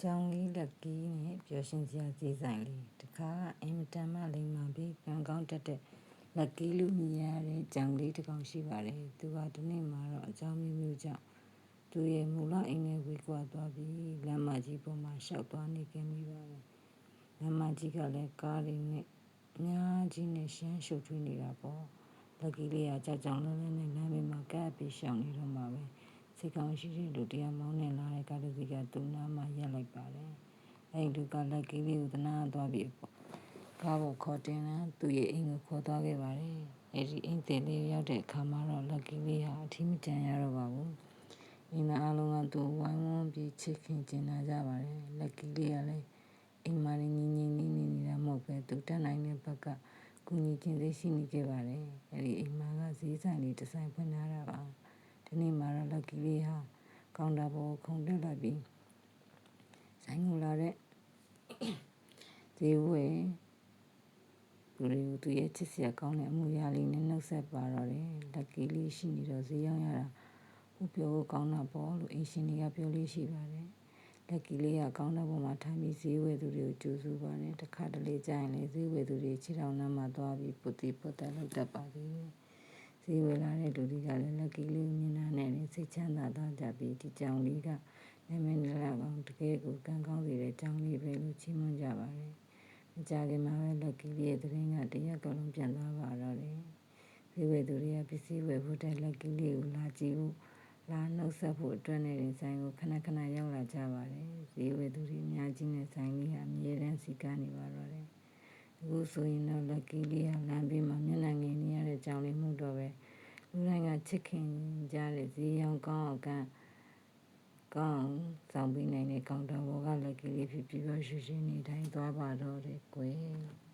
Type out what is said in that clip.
ကြောင်လေးလက်ကီးနဲ့ပျော်ရှင်စရာဈေးဆိုင်လေးတခါအင်မတန်မှလိမ္မာပြီးကံကောင်းတတ်တဲ့လက်ကီးလူမြည်ရတဲ့ကြောင်လေးတစ်ကောင်ရှိပါတယ်။သူကဒီနေ့မှာတော့အကြောင်းမျိုးမျိုးကြောင့်သူရဲ့မူလအိမ်နဲ့ဝေးကွာသွားပြီးလမ်းမကြီးပေါ်မှာရှောက်သွားနေခဲ့မိပါတယ်။လမ်းမကြီးကလည်းကားတွေနဲ့အများကြီးနဲ့ရှမ်းရှုပ်ထွေးနေတာပေါ့။လက်ကီးလေးကကြောက်ကြောင်လွန်းလွန်းနဲ့လမ်းဘေးမှာကပ်ပြီးရှောင်နေတော့မှာပဲ။စိတ်ကောင်းရှိတဲ့လူတရားမောင်းနေလာတဲ့ကားတစ်စီးကသူ့နားမှာရပ်လိုက်ပါတယ်။အဲဒီလူကလက်ကီးလေးကိုသနာသွားပြီးကားပေါ်ခေါ်တင်လာသူ့ရဲ့အိမ်ကိုခေါ်သွားခဲ့ပါတယ်။အဲဒီအိမ်သေးလေးရောက်တဲ့အခါမှာတော့လက်ကီးလေးဟာအထီးမကျန်ရတော့ပါဘူး။အိမ်သားအလုံးကသူ့ဝိုင်းဝန်းပြီးချစ်ခင်ကျင်နာကြပါတယ်။လက်ကီးလေးကလည်းအိမ်မှာငြိမ်ငြိမ်လေးနေနေတာမဟုတ်ပဲသူတက်နိုင်တဲ့ဘက်ကကူညီခြင်းသိရှိနေခဲ့ပါတယ်။အဲဒီအိမ်မှာကဈေးဆိုင်လေးတစ်ဆိုင်ဖွင့်ထားတာပါ။ဒီနေ့မှာတော့လက်ကီးလေးဟာကောင်တာပေါ်ခုန်တက်လိုက်ပြီးဆိုင်ကိုလာတဲ့ဈေးဝယ်သူတွေကိုသူရဲ့ချစ်စရာကောင်းတဲ့အမူအရာလေးနဲ့နှုတ်ဆက်ပါတော့တယ်။လက်ကီးလေးရှိနေတော့ဈေးရောက်ရတာဟုတ်ပြောဖို့ကောင်းတာပေါ့လို့အင်ရှင်တွေကပြောလို့ရှိပါတယ်။လက်ကီးလေးကကောင်းတဲ့ပေါ်မှာထိုင်ပြီးဈေးဝယ်သူတွေကိုကြိုဆိုပါတယ်။တစ်ခါတလေကြာရင်လည်းဈေးဝယ်သူတွေခြေထောက်နှမ်းမှာသွားပြီးပုတ်တက်လောက်တတ်ပါသေးတယ်။ဈေးဝယ်လာတဲ့လူတွေကလည်းလက်ကီးလေးကိုမြင်တာနဲ့စိတ်ချမ်းသာသွားကြပြီးဒီကြောင်လေးကနာမည်နလာကောင်တကယ်ကိုကံကောင်းစေတဲ့ကြောင်လေးပဲလို့ချီးမွမ်းကြပါတယ်။မကြခင်မှာပဲလက်ကီးလေးရဲ့သတင်းကတရက်ကလုံးပြန်သွားပါတော့တယ်။ဈေးဝယ်သူတွေကပစ္စည်းဝယ်ဖို့တဲ့လက်ကီးလေးကိုလာကြည့်ဖို့လာနှုတ်ဆက်ဖို့အတွက်နဲ့ဆိုင်ကိုခဏရောက်လာကြပါတယ်။ဈေးဝယ်သူတွေအများကြီးနဲ့ဆိုင်လေးဟာအမြဲတမ်းစီကန်းနေပါတော့တယ်။အခုဆိုရင်တော့လက်ကီးလေးဟာလမ်းဘေးမှာမျက်နှာငယ်နေရတဲ့ကြောင်လေးမှုတော့ပဲလူတိုင်းကချစ်ခင်ကြတဲ့ဈေးရောင်းကောင်းအောင်ကောင်းဆောင်ပေးနိုင်တဲ့ကောင်တာဘောကလက်ကီးလေးဖြစ်ပြီးတော့ရွှေနေတိုင်းသွားပါတော့တယ်ကွယ်။